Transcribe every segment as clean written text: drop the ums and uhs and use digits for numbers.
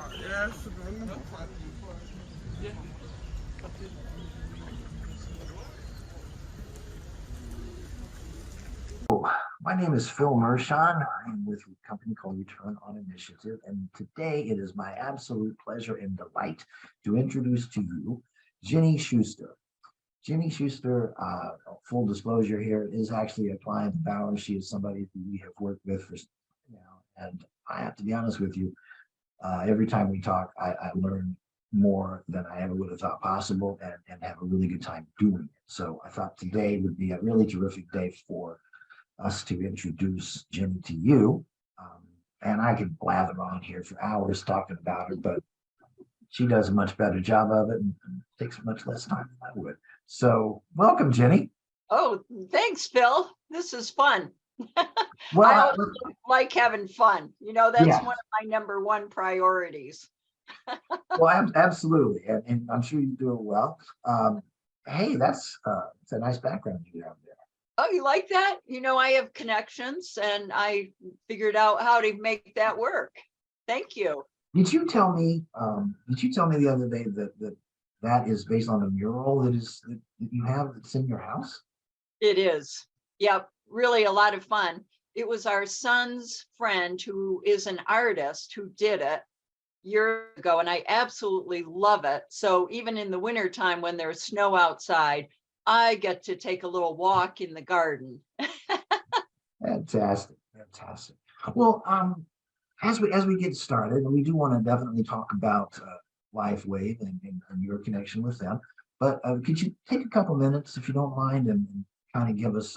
My name is Phil Mershon. I am with a company called Return on Initiative, and today it is my absolute pleasure and delight to introduce to you Ginny Schuster. Ginny Schuster, full disclosure here, is actually a client of ours. She is somebody who we have worked with for now, and I have to be honest with you, every time we talk, I learn more than I ever would have thought possible and have a really good time doing it. So I thought today would be a really terrific day for us to introduce Ginny to you. And I could blather on here for hours talking about her, but she does a much better job of it and takes much less time than I would. So welcome, Ginny. Oh, thanks, Phil. This is fun. Well, I always like having fun. You know, that's yeah. one of my #1 priorities. Well, absolutely. And I'm sure you do it well. Hey, it's a nice background you have there. Oh, you like that? You know, I have connections and I figured out how to make that work. Thank you. Did you tell me the other day that is based on a mural that you have that's in your house? It is. Yep. Really a lot of fun. It was our son's friend who is an artist who did it years ago, and I absolutely love it. So even in the wintertime when there's snow outside, I get to take a little walk in the garden. Fantastic. Well, as we get started, and we do want to definitely talk about LifeWave and your connection with them, but could you take a couple minutes, if you don't mind, and kind of give us,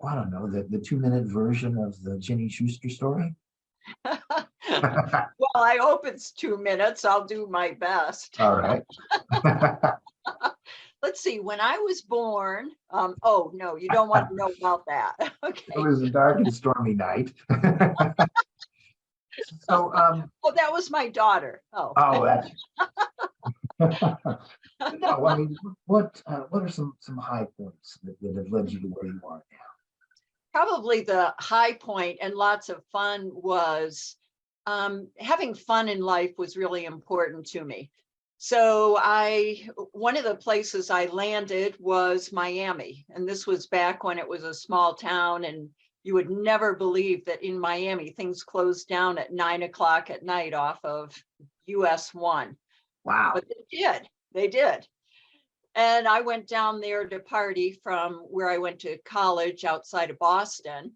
I don't know, the 2-minute version of the Ginny Schuster story? Well, I hope it's 2 minutes. I'll do my best. All right. Let's see, when I was born, oh no, you don't want to know about that. Okay. It was a dark and stormy night. So, oh, that was my daughter. Oh, that's. No, I mean, what are some high points that have led you to where you are now? Probably the high point and lots of fun was having fun in life was really important to me. So one of the places I landed was Miami, and this was back when it was a small town, and you would never believe that in Miami things closed down at 9 o'clock at night off of US 1. Wow. But they did. And I went down there to party from where I went to college outside of Boston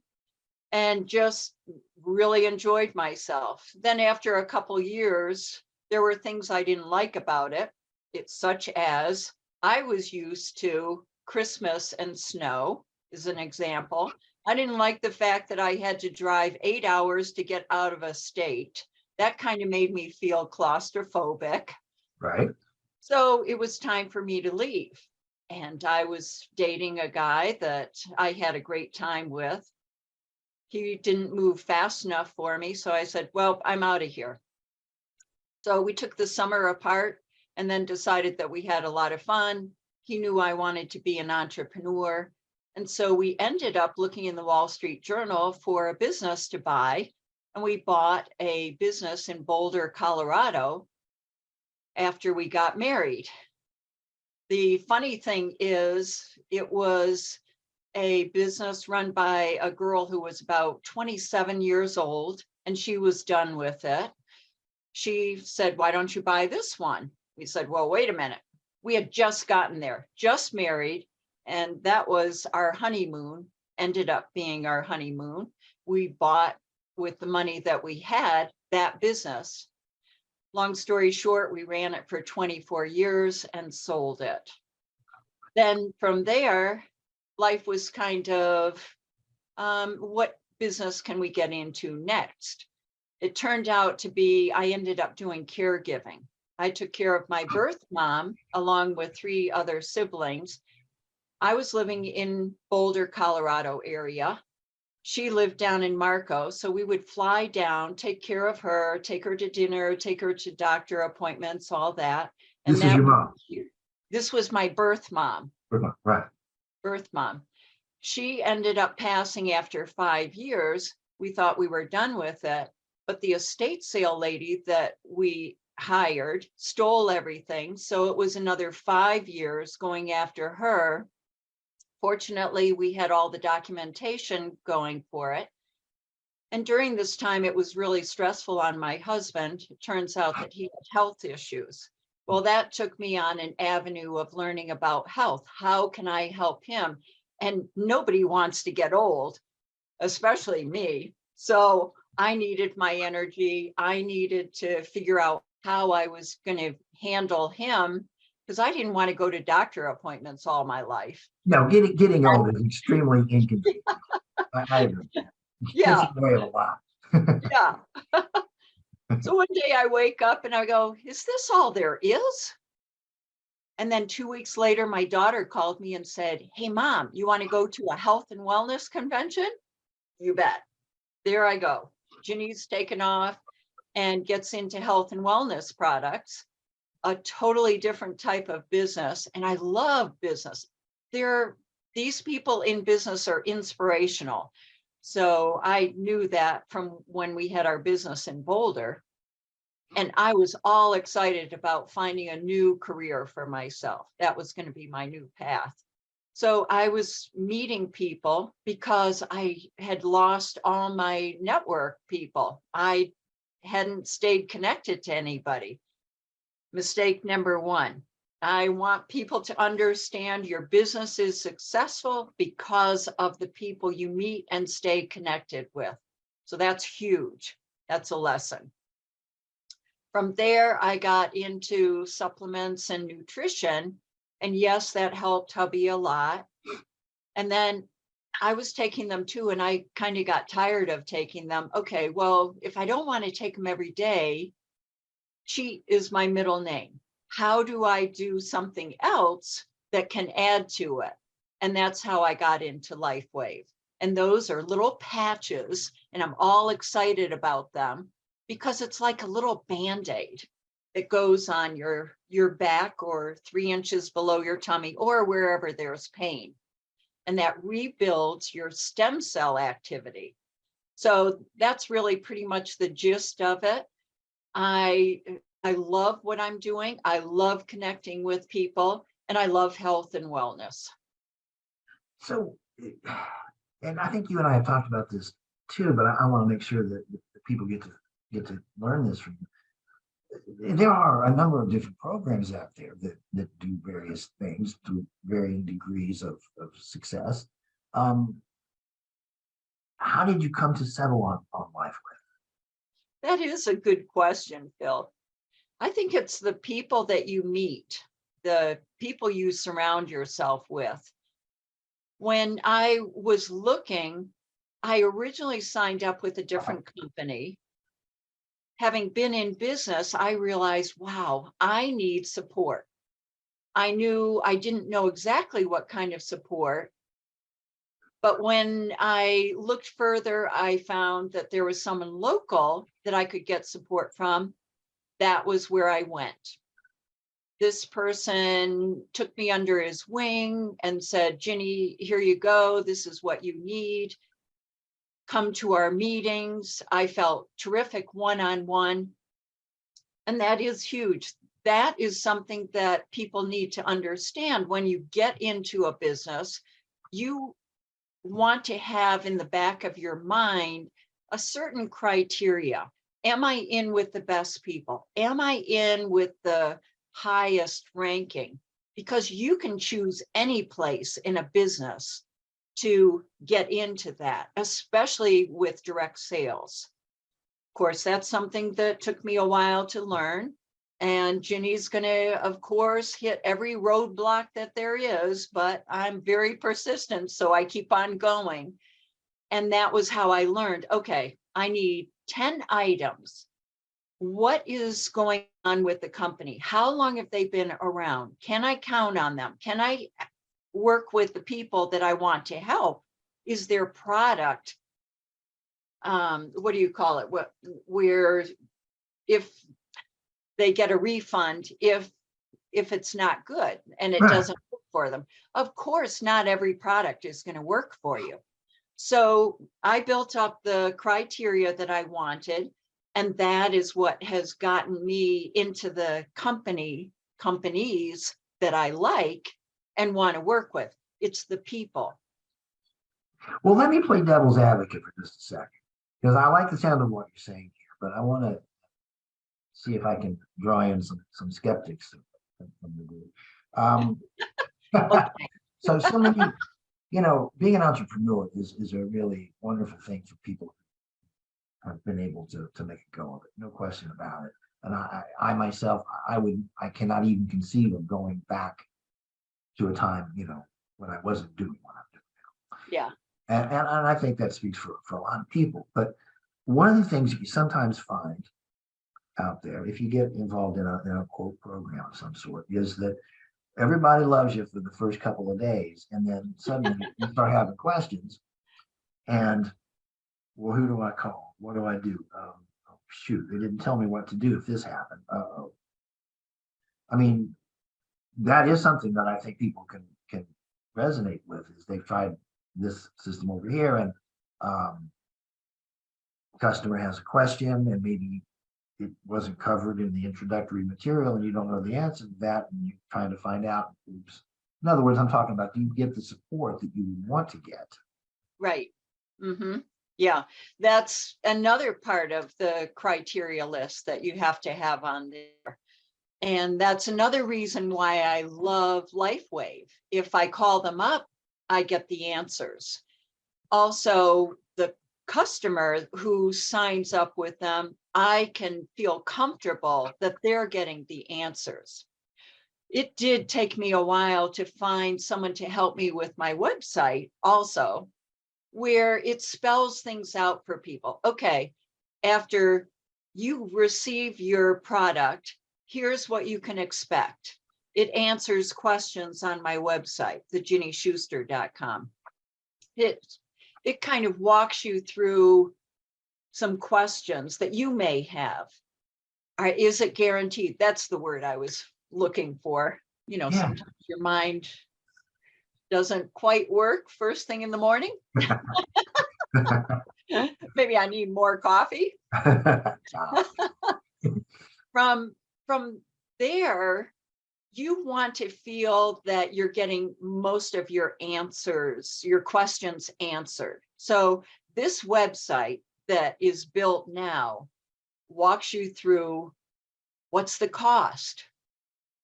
and just really enjoyed myself. Then after a couple years, there were things I didn't like about it. It's such as I was used to Christmas and snow, as an example. I didn't like the fact that I had to drive 8 hours to get out of a state. That kind of made me feel claustrophobic. Right. So it was time for me to leave. And I was dating a guy that I had a great time with. He didn't move fast enough for me. So I said, well, I'm out of here. So we took the summer apart and then decided that we had a lot of fun. He knew I wanted to be an entrepreneur. And so we ended up looking in the Wall Street Journal for a business to buy. And we bought a business in Boulder, Colorado after we got married. The funny thing is, it was a business run by a girl who was about 27 years old, and she was done with it. She said, why don't you buy this one? We said, well, wait a minute. We had just gotten there, just married, and that was our honeymoon, ended up being our honeymoon. We bought, with the money that we had, that business. Long story short, we ran it for 24 years and sold it. Then from there, life was kind of, what business can we get into next? It turned out to be, I ended up doing caregiving. I took care of my birth mom along with 3 other siblings. I was living in Boulder, Colorado area. She lived down in Marco. So we would fly down, take care of her, take her to dinner, take her to doctor appointments, all that. And this is your mom? This was my birth mom. Right. Birth mom. She ended up passing after 5 years. We thought we were done with it. but the estate sale lady that we hired stole everything. So it was another 5 years going after her. Fortunately, we had all the documentation going for it. And during this time, it was really stressful on my husband. It turns out that he had health issues. Well, that took me on an avenue of learning about health. How can I help him? And nobody wants to get old, especially me. So I needed my energy. I needed to figure out how I was going to handle him because I didn't want to go to doctor appointments all my life. No, getting old is extremely inconvenient. I agree. It gets Yeah, in the way of a lot. yeah. So one day I wake up and I go, is this all there is? And then 2 weeks later, my daughter called me and said, hey, Mom, you want to go to a health and wellness convention? You bet. There I go. Ginny's taken off and gets into health and wellness products, a totally different type of business. And I love business. These people in business are inspirational. So I knew that from when we had our business in Boulder. And I was all excited about finding a new career for myself. That was going to be my new path. So I was meeting people because I had lost all my network people. I hadn't stayed connected to anybody. Mistake number one. I want people to understand your business is successful because of the people you meet and stay connected with. So that's huge. That's a lesson. From there, I got into supplements and nutrition. And yes, that helped hubby a lot. And then I was taking them too, and I kind of got tired of taking them. Okay, well, if I don't want to take them every day, cheat is my middle name. How do I do something else that can add to it? And that's how I got into LifeWave. And those are little patches, and I'm all excited about them because it's like a little Band-Aid that goes on your back or 3 inches below your tummy or wherever there's pain. And that rebuilds your stem cell activity. So that's really pretty much the gist of it. I love what I'm doing. I love connecting with people, and I love health and wellness. So, and I think you and I have talked about this too, but I want to make sure that the people get to learn this from you. There are a number of different programs out there that do various things to varying degrees of success. Um, how did you come to settle on LifeWave? That is a good question, Phil. I think it's the people that you meet, the people you surround yourself with. When I was looking, I originally signed up with a different company. Having been in business, I realized, wow, I need support. I didn't know exactly what kind of support, but when I looked further, I found that there was someone local that I could get support from. That was where I went. This person took me under his wing and said, Ginny, here you go. This is what you need. Come to our meetings. I felt terrific one-on-one. And that is huge. That is something that people need to understand. When you get into a business, you want to have in the back of your mind a certain criteria. Am I in with the best people? Am I in with the highest ranking? Because you can choose any place in a business to get into that, especially with direct sales. Of course, that's something that took me a while to learn. And Ginny's going to, of course, hit every roadblock that there is, but I'm very persistent, so I keep on going. And that was how I learned, okay, I need 10 items. What is going on with the company? How long have they been around? Can I count on them? Can I work with the people that I want to help? Is their product, what do you call it? Where if they get a refund, if it's not good and it doesn't work for them. Of course, not every product is going to work for you. So I built up the criteria that I wanted. And that is what has gotten me into the companies that I like and want to work with. It's the people. Well, let me play devil's advocate for just a second, because I like the sound of what you're saying here, but I want to see if I can draw in some skeptics from the group. Okay. So many, being an entrepreneur is a really wonderful thing for people who have been able to make a go of it. No question about it. And I myself, I cannot even conceive of going back to a time, when I wasn't doing what I'm doing now. Yeah. And I think that speaks for a lot of people. But one of the things you sometimes find out there, if you get involved in a quote program of some sort, is that everybody loves you for the first couple of days, and then suddenly you start having questions. And, well, who do I call? What do I do? Oh, shoot, they didn't tell me what to do if this happened. Uh-oh. I mean, that is something that I think people can resonate with, is they've tried this system over here, and customer has a question, and maybe it wasn't covered in the introductory material, and you don't know the answer to that, and you're trying to find out. Oops. In other words, I'm talking about, do you get the support that you want to get? Right. Yeah, that's another part of the criteria list that you have to have on there. And that's another reason why I love LifeWave. If I call them up, I get the answers. Also, the customer who signs up with them, I can feel comfortable that they're getting the answers. It did take me a while to find someone to help me with my website also, where it spells things out for people. Okay, after you receive your product, here's what you can expect. It answers questions on my website, theginnyschuster.com. It kind of walks you through some questions that you may have. Is it guaranteed? That's the word I was looking for. Yeah. Sometimes your mind doesn't quite work first thing in the morning. Maybe I need more coffee. From there, you want to feel that you're getting most of your answers, your questions answered. So this website that is built now walks you through what's the cost.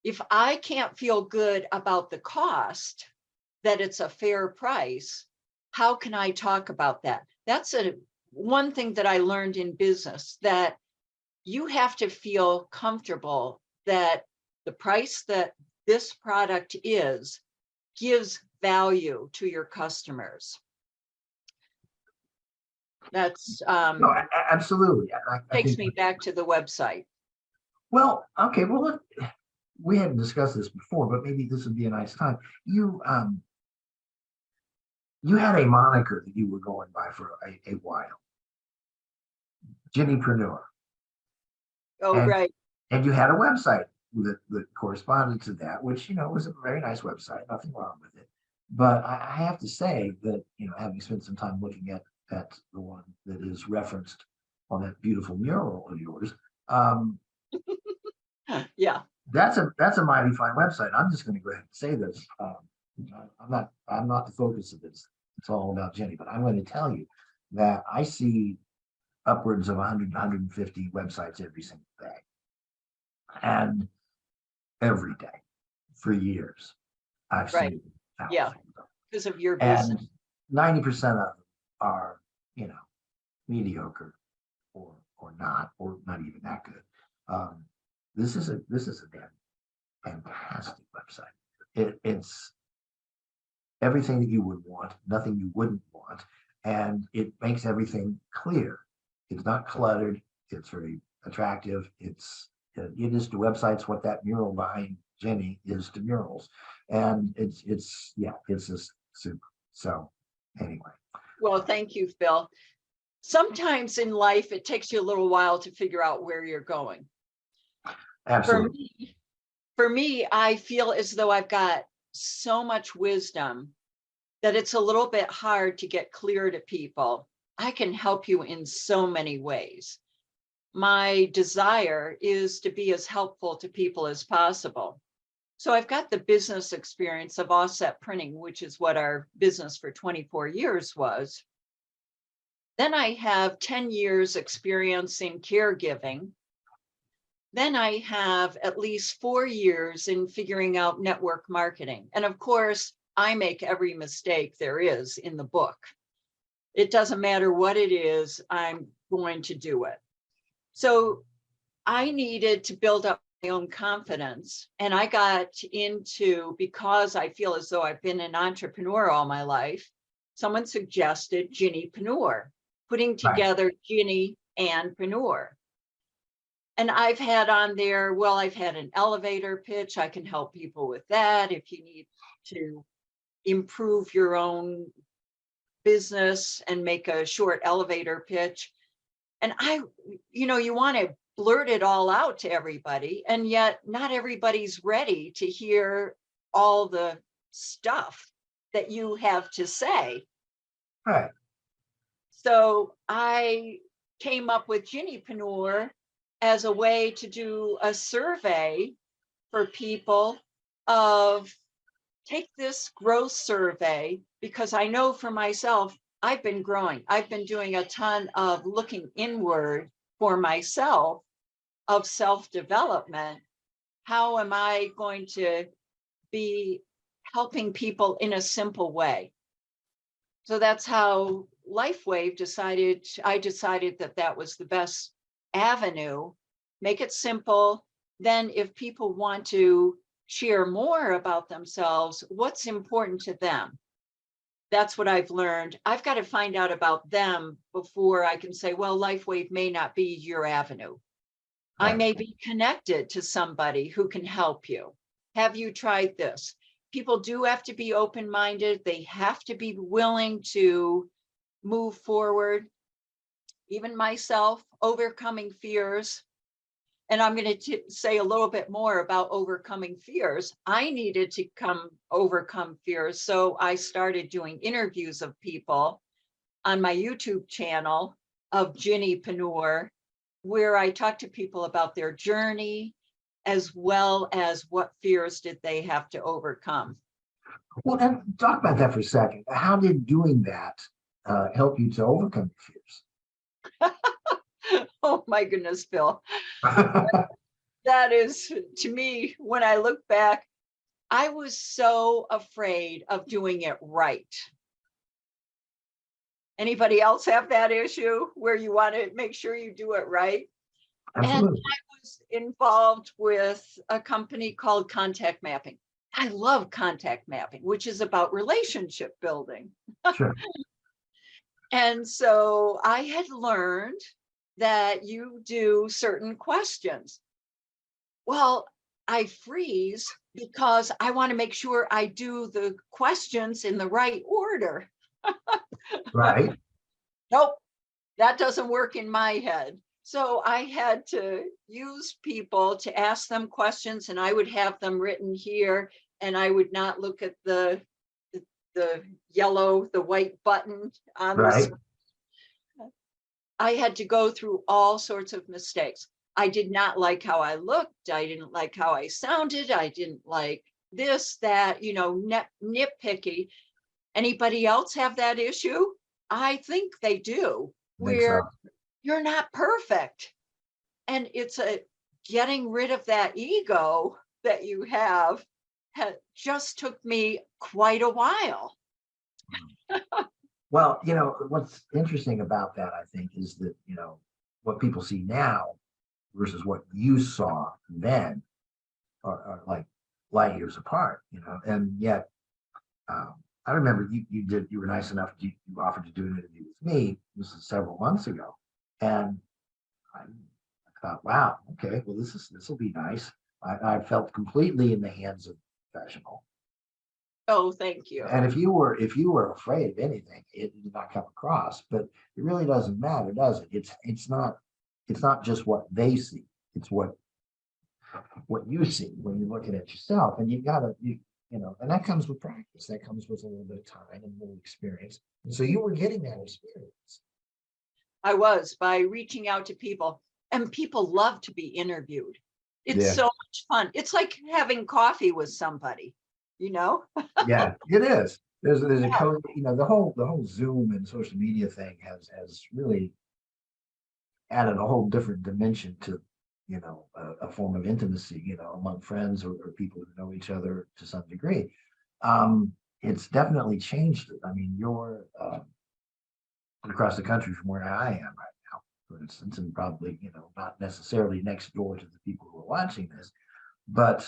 If I can't feel good about the cost, that it's a fair price, how can I talk about that? That's one thing that I learned in business, that you have to feel comfortable that the price that this product is gives value to your customers. That's No, absolutely. I takes think me back to the website. Well, okay. Well, we hadn't discussed this before, but maybe this would be a nice time. You had a moniker that you were going by for a while, Ginnypreneur. Oh, and, right. And you had a website that corresponded to that, which, was a very nice website, nothing wrong with it. But I have to say that, having spent some time looking at the one that is referenced on that beautiful mural of yours, Yeah. that's a mighty fine website. I'm just going to go ahead and say this. I'm not the focus of this. It's all about Ginny, but I'm going to tell you that I see upwards of 100, 150 websites every single day. And every day for years, I've Right. seen Yeah, because of your business. And 90% of them are, mediocre or not even that good. This is a damn fantastic website. It's everything that you would want, nothing you wouldn't want, and it makes everything clear. It's not cluttered. It's very attractive. It is to websites what that mural behind Ginny is to murals, and it's just super. So anyway. Well, thank you, Phil. Sometimes in life, it takes you a little while to figure out where you're going. Absolutely. For me, I feel as though I've got so much wisdom that it's a little bit hard to get clear to people. I can help you in so many ways. my desire is to be as helpful to people as possible. So I've got the business experience of offset printing, which is what our business for 24 years was. Then I have 10 years experience in caregiving. Then I have at least 4 years in figuring out network marketing. And of course, I make every mistake there is in the book. It doesn't matter what it is, I'm going to do it. So I needed to build up my own confidence. And I got into, because I feel as though I've been an entrepreneur all my life, someone suggested Ginnypreneur, putting Right. together Ginny and Preneur. And I've had on there, well, I've had an elevator pitch. I can help people with that. If you need to improve your own business and make a short elevator pitch. And you want to blurt it all out to everybody. And yet not everybody's ready to hear all the stuff that you have to say. Right. So I came up with Ginnypreneur as a way to do a survey for people of take this growth survey, because I know for myself, I've been growing. I've been doing a ton of looking inward for myself of self-development. How am I going to be helping people in a simple way? So that's how LifeWave I decided that that was the best avenue. Make it simple. Then if people want to share more about themselves, what's important to them? That's what I've learned. I've got to find out about them before I can say, well, LifeWave may not be your avenue. I Right. may be connected to somebody who can help you. Have you tried this? People do have to be open-minded. They have to be willing to move forward. Even myself, overcoming fears. And I'm going to say a little bit more about overcoming fears. I needed to overcome fears. So I started doing interviews of people on my YouTube channel of Ginnypreneur, where I talk to people about their journey, as well as what fears did they have to overcome. Well, and talk about that for a second. How did doing that help you to overcome your Oh my goodness, Bill. fears? That is, to me, when I look back, I was so afraid of doing it right. Anybody else have that issue where you want to make sure you do it right? And Absolutely. I was involved with a company called Contact Mapping. I love contact mapping, which is about relationship building. Sure. And so I had learned that you do certain questions. Well, I freeze because I want to make sure I do the questions in the right order. Right. Nope, that doesn't work in my head. So I had to use people to ask them questions, and I would have them written here, and I would not look at the white button on Right. the. I had to go through all sorts of mistakes. I did not like how I looked. I didn't like how I sounded. I didn't like this, that, nitpicky. Anybody else have that issue? I think they do, I think so. where you're not perfect. And it's getting rid of that ego that you have just took me quite a while. Well, what's interesting about that, I think, is that, what people see now versus what you saw then are like light years apart, and yet I remember you were nice enough, you offered to do an interview with me. This is several months ago. And I thought, wow, okay, well, this will be nice. I felt completely in the hands of a professional. Oh, thank you. And if you were afraid of anything, it did not come across. But it really doesn't matter, does it? It's not just what they see. It's what you see when you're looking at yourself. And and that comes with practice. That comes with a little bit of time and a little experience. And so you were getting that experience. I was, by reaching out to people. and people love to be interviewed. It's Yeah. so much fun. It's like having coffee with somebody, you know? Yeah, it is. There's a code, the whole Zoom and social media thing has really added a whole different dimension to, a form of intimacy, among friends or people who know each other to some degree. It's definitely changed it. I mean, you're across the country from where I am right now, for instance, and probably, not necessarily next door to the people who are watching this, but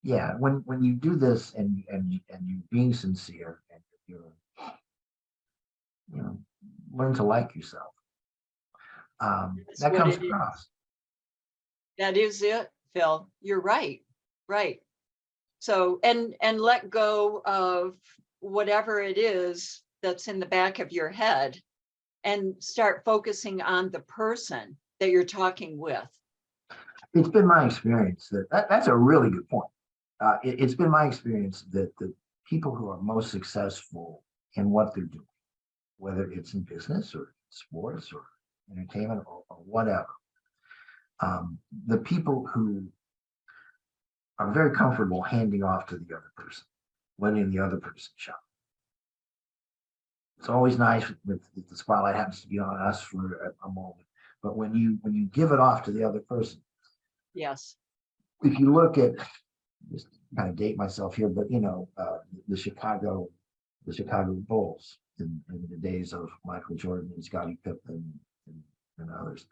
yeah, when you do this and you being sincere and you're, you know, learn to like yourself, That's that what comes it is. across. That is it, Phil. You're right. Right. So, and let go of whatever it is that's in the back of your head and start focusing on the person that you're talking with. It's been my experience that's a really good point. It's been my experience that the people who are most successful in what they're doing, whether it's in business or sports or entertainment or whatever, the people who are very comfortable handing off to the other person, letting the other person shine. It's always nice if the spotlight happens to be on us for a moment, but when you give it off to the other person, Yes. if you look at, just kind of date myself here, but the Chicago Bulls in the days of Michael Jordan and Scottie Pippen and others.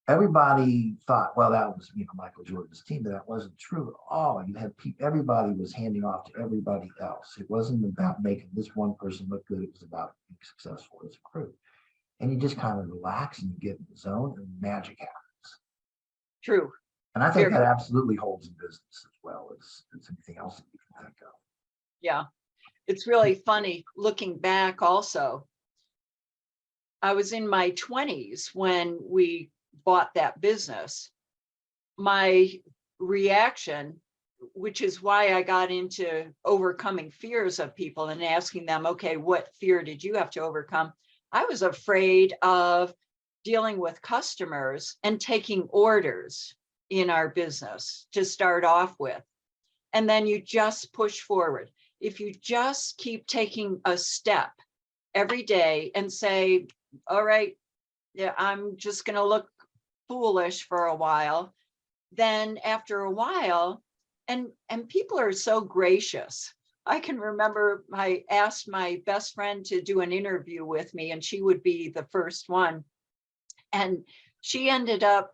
Everybody thought, well, that was Michael Jordan's team, but that wasn't true at all. You had everybody was handing off to everybody else. It wasn't about making this one person look good. It was about being successful as a crew. And you just kind of relax and you get in the zone, and magic happens. True. And I think that absolutely holds in business as well as anything else that you can think of. Yeah. It's really funny looking back also. I was in my 20s when we bought that business. My reaction, which is why I got into overcoming fears of people and asking them, okay, what fear did you have to overcome? I was afraid of dealing with customers and taking orders in our business to start off with. And then you just push forward. If you just keep taking a step every day and say, all right, yeah, I'm just going to look foolish for a while, then after a while, and people are so gracious. I can remember I asked my best friend to do an interview with me, and she would be the first one. And she ended up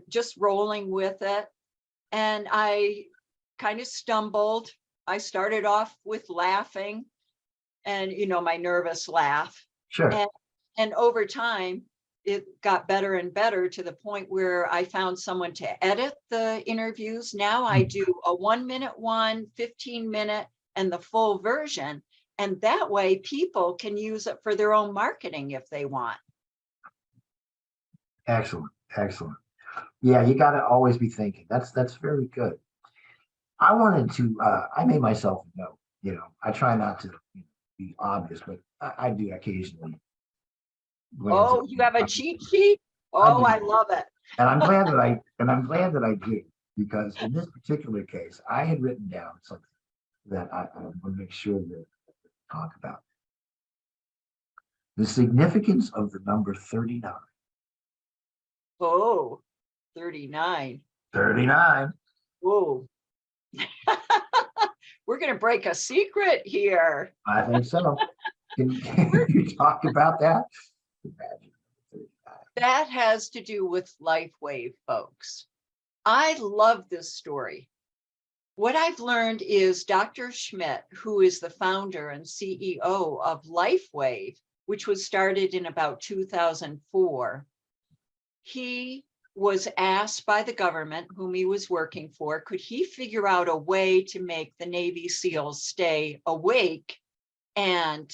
just rolling with it. And I kind of stumbled. I started off with laughing and, my nervous laugh. Sure. And over time, it got better and better to the point where I found someone to edit the interviews. Now I do a 1 minute one, 15-minute, and the full version. And that way people can use it for their own marketing if they want. Excellent. Excellent. Yeah, you got to always be thinking. That's very good. I wanted to, I made myself a note, I try not to be obvious, but I do occasionally. Oh, you have a cheat sheet? Oh, I love it. And I'm glad that I do, because in this particular case, I had written down something that I want to make sure that I talk about. The significance of the number 39. Oh, 39. 39. Whoa. We're going to break a secret here. I think so. Can you talk about that? That has to do with LifeWave, folks. I love this story. What I've learned is Dr. Schmidt, who is the founder and CEO of LifeWave, which was started in about 2004, he was asked by the government whom he was working for, could he figure out a way to make the Navy SEALs stay awake and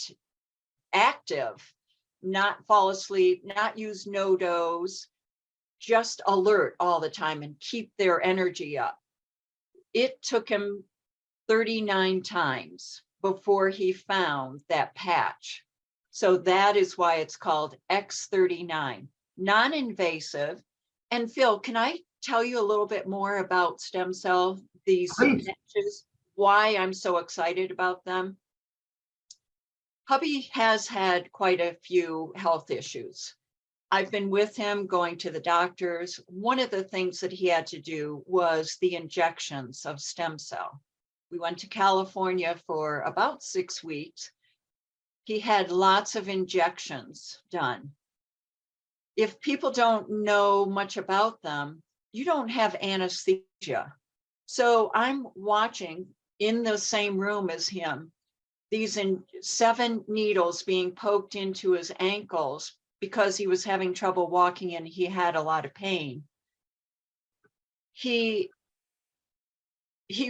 active, not fall asleep, not use no-dos, just alert all the time and keep their energy up. It took him 39 times before he found that patch. So that is why it's called X39. non-invasive. And Phil, can I tell you a little bit more about stem cell, these Please. patches, why I'm so excited about them? Hubby has had quite a few health issues. I've been with him going to the doctors. One of the things that he had to do was the injections of stem cell. We went to California for about 6 weeks. He had lots of injections done. If people don't know much about them, you don't have anesthesia. So I'm watching in the same room as him, these 7 needles being poked into his ankles because he was having trouble walking and he had a lot of pain. He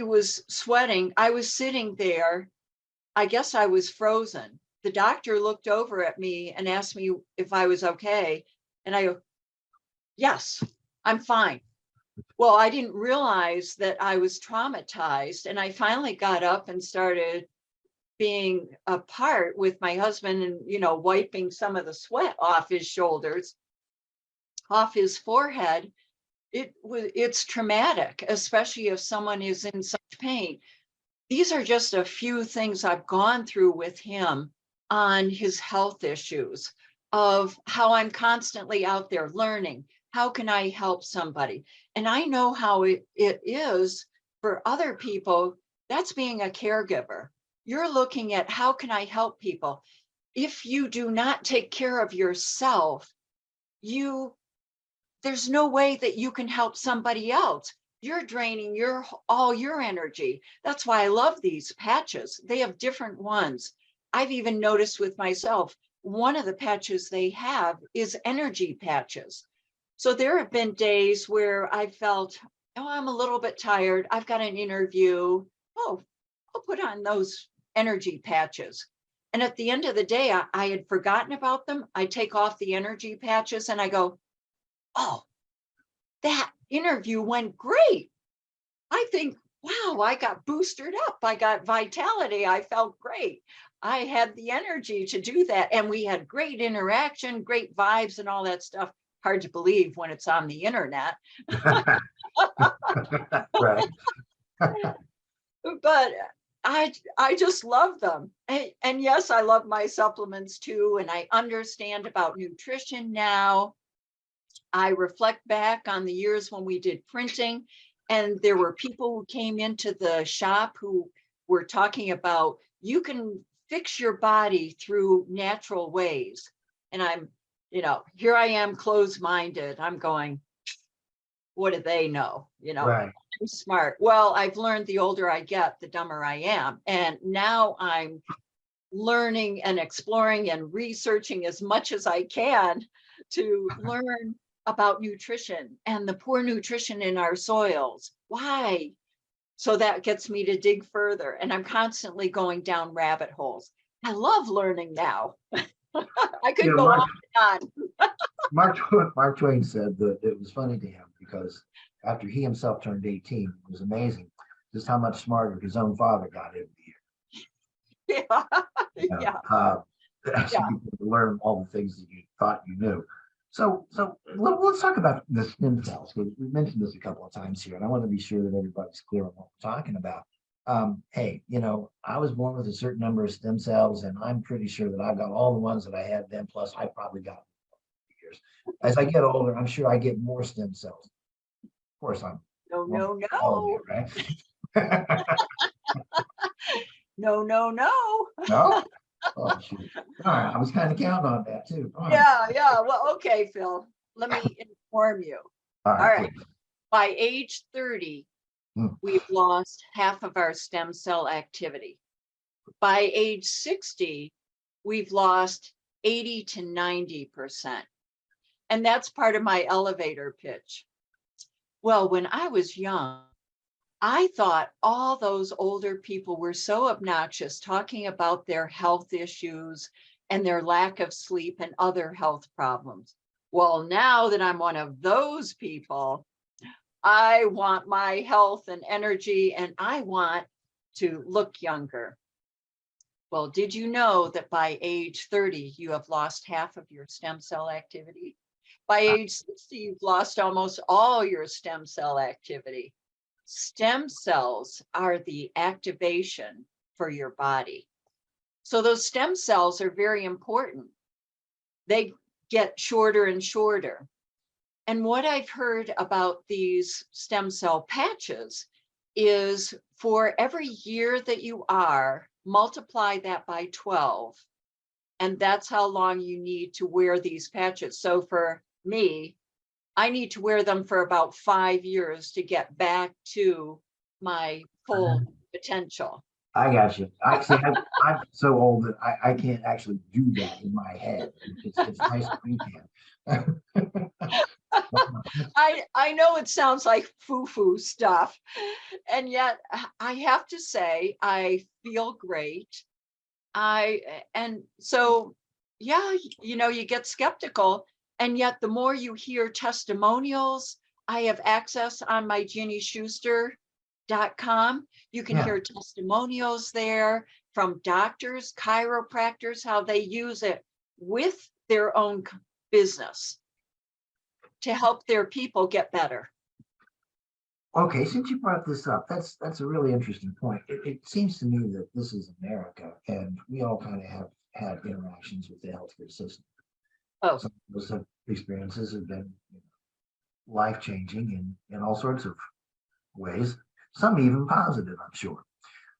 was sweating. I was sitting there. I guess I was frozen. The doctor looked over at me and asked me if I was okay. And I go, yes, I'm fine. Well, I didn't realize that I was traumatized. And I finally got up and started being apart with my husband and, wiping some of the sweat off his shoulders, off his forehead. It's traumatic, especially if someone is in such pain. These are just a few things I've gone through with him on his health issues, of how I'm constantly out there learning. How can I help somebody? And I know how it is for other people. That's being a caregiver. You're looking at how can I help people? If you do not take care of yourself, there's no way that you can help somebody else. You're draining all your energy. That's why I love these patches. They have different ones. I've even noticed with myself, one of the patches they have is energy patches. So there have been days where I felt, oh, I'm a little bit tired. I've got an interview. Oh, I'll put on those energy patches. And at the end of the day, I had forgotten about them. I take off the energy patches and I go, oh, that interview went great. I think, wow, I got boosted up. I got vitality. I felt great. I had the energy to do that. And we had great interaction, great vibes, and all that stuff. Hard to believe when it's on the internet. Right. But I just love them. And yes, I love my supplements too. And I understand about nutrition now. I reflect back on the years when we did printing, and there were people who came into the shop who were talking about, you can fix your body through natural ways. And I'm, here I am closed-minded. I'm going, what do they know? Right. I'm smart. Well, I've learned the older I get, the dumber I am. And now I'm learning and exploring and researching as much as I can to learn about nutrition and the poor nutrition in our soils. Why? So that gets me to dig further. And I'm constantly going down rabbit holes. I love learning now. I could go on and on. Mark Twain said that it was funny to him because after he himself turned 18, it was amazing just how much smarter his own father got every year. Yeah. Yeah. As Yeah. you learn all the things that you thought you knew. So let's talk about the stem cells, because we mentioned this a couple of times here, and I want to be sure that everybody's clear on what we're talking about. Hey, I was born with a certain number of stem cells, and I'm pretty sure that I've got all the ones that I had then, plus I probably got years. As I get older, I'm sure I get more stem cells. Of course, I'm No. all of you, right? No. No? Oh, shoot. All right, I was kind of counting on that too. All right. Yeah. Well, okay, Phil, let me inform you. All All right. right. By age 30, we've lost half of our stem cell activity. By age 60, we've lost 80 to 90%. And that's part of my elevator pitch. Well, when I was young, I thought all those older people were so obnoxious talking about their health issues and their lack of sleep and other health problems. Well, now that I'm one of those people, I want my health and energy, and I want to look younger. Well, did you know that by age 30, you have lost half of your stem cell activity? By age 60, you've lost almost all your stem cell activity. Stem cells are the activation for your body. So those stem cells are very important. They get shorter and shorter. And what I've heard about these stem cell patches is for every year that you are, multiply that by 12. And that's how long you need to wear these patches. So for me, I need to wear them for about 5 years to get back to my full potential. I got you. I'm so old that I can't actually do that in my head. It's nice if we can. I know it sounds like foo-foo stuff, and yet I have to say I feel great. And so, yeah, you get skeptical, and yet the more you hear testimonials, I have access on my GinnySchuster.com. You can Yeah. hear testimonials there from doctors, chiropractors, how they use it with their own business to help their people get better. Okay, since you brought this up, that's a really interesting point. It seems to me that this is America, and we all kind of have had interactions with the healthcare system. Oh, Some of those experiences have been life-changing in all sorts of ways, some even positive, I'm sure.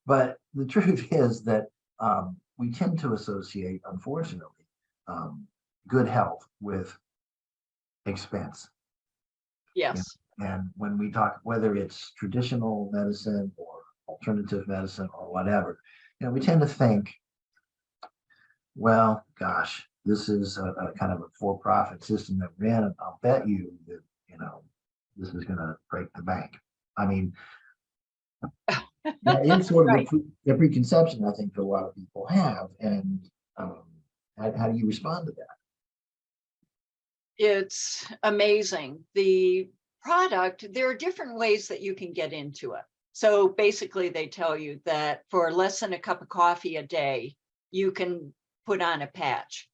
But the truth is that we tend to associate, unfortunately, good health with expense. yes. And when we talk, whether it's traditional medicine or alternative medicine or whatever, we tend to think, well, gosh, this is a kind of a for-profit system that we're in, and I'll bet you that, this is going to break the bank. I mean, that is sort of Right. the preconception I think that a lot of people have. And how do you respond to that? It's amazing. The product, there are different ways that you can get into it. So basically, they tell you that for less than a cup of coffee a day, you can put on a patch.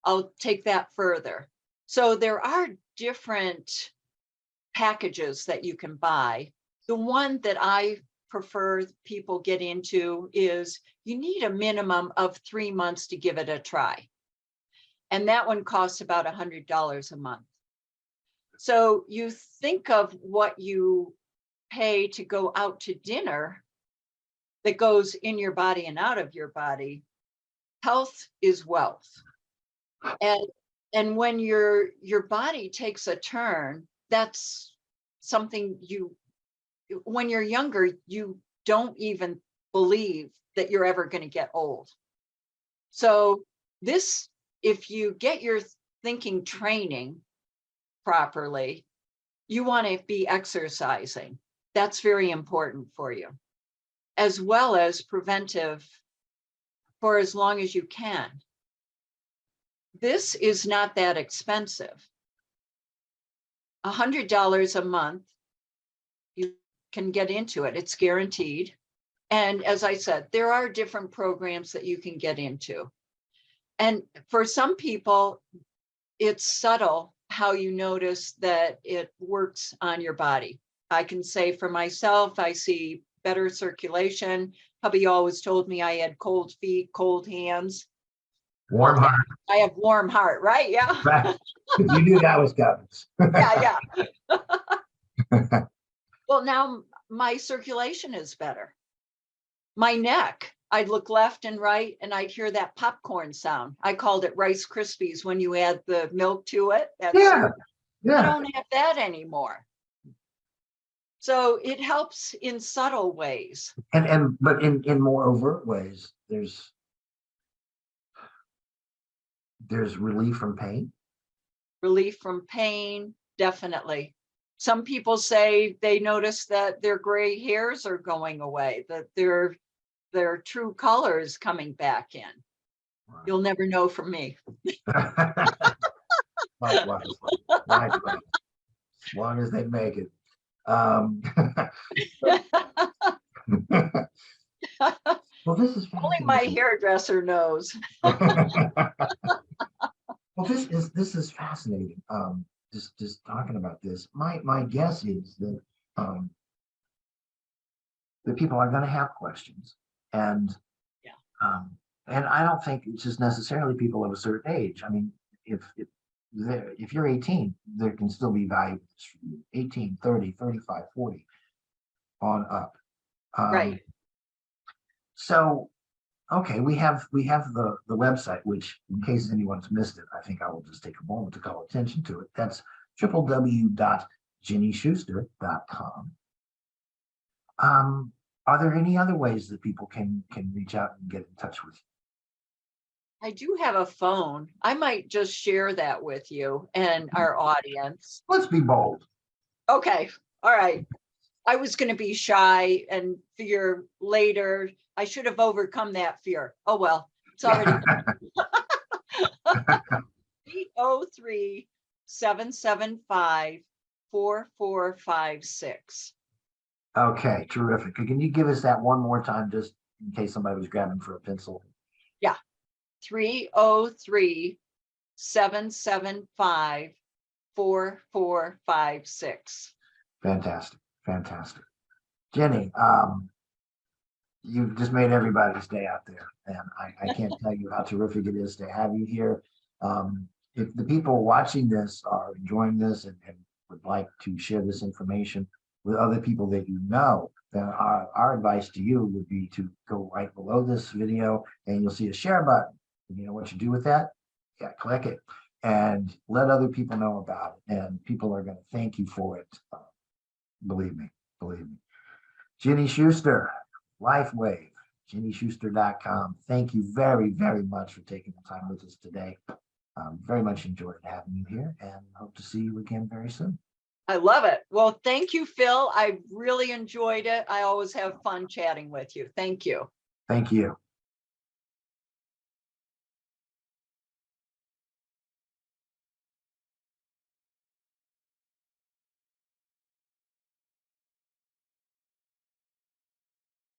I'll take that further. So there are different packages that you can buy. The one that I prefer people get into is you need a minimum of 3 months to give it a try. And that one costs about $100 a month. So you think of what you pay to go out to dinner that goes in your body and out of your body. Health is wealth. And when your body takes a turn, that's something when you're younger, you don't even believe that you're ever going to get old. So this, if you get your thinking training properly, you want to be exercising. That's very important for you, as well as preventive for as long as you can. This is not that expensive. $100 a month, you can get into it. It's guaranteed. And as I said, there are different programs that you can get into. And for some people, it's subtle how you notice that it works on your body. I can say for myself, I see better circulation. Hubby always told me I had cold feet, cold hands. Warm heart. I have warm heart, right? Yeah. Right. You knew that was coming. Yeah. Well, now my circulation is better. My neck, I'd look left and right and I'd hear that popcorn sound. I called it Rice Krispies when you add the milk to it. I don't have that anymore. So it helps in subtle ways. But in more overt ways, there's relief from pain. Relief from pain, definitely. Some people say they notice that their gray hairs are going away, that their true color is coming back in. Wow. You'll never know from me. Likewise. As long as they make it. Well, this is only my hairdresser knows. Well, Well, this is fascinating. Just talking about this. My guess is that um, the people are going to have questions, and Yeah. and I don't think it's just necessarily people of a certain age. I mean, if you're 18, there can still be value for you. 18, 30, 35, 40 on up. Um, Right. so okay, we have the website, which in case anyone's missed it, I think I will just take a moment to call attention to it. That's www.ginnyschuster.com. Are there any other ways that people can reach out and get in touch with you? I do have a phone. I might just share that with you and our audience. Let's be bold. Okay. All right. I was going to be shy and fear later. I should have overcome that fear. Oh, well, it's already 803-775-4456. Okay, terrific. Can you give us that one more time, just in case somebody was grabbing for a pencil? Yeah. 303-775-4456. Fantastic, fantastic. Jenny, you've just made everybody's day out there, and I can't tell you how terrific it is to have you here. If the people watching this are enjoying this and would like to share this information with other people that you know, then our advice to you would be to go right below this video and you'll see a share button. And you know what you do with that? Yeah, click it and let other people know about it. And people are going to thank you for it. Believe me, believe me. Ginny Schuster, LifeWave, GinnySchuster.com. Thank you very, very much for taking the time with us today. Very much enjoyed having you here and hope to see you again very soon. I love it. Well, thank you, Phil. I really enjoyed it. I always have fun chatting with you. Thank you. Thank you.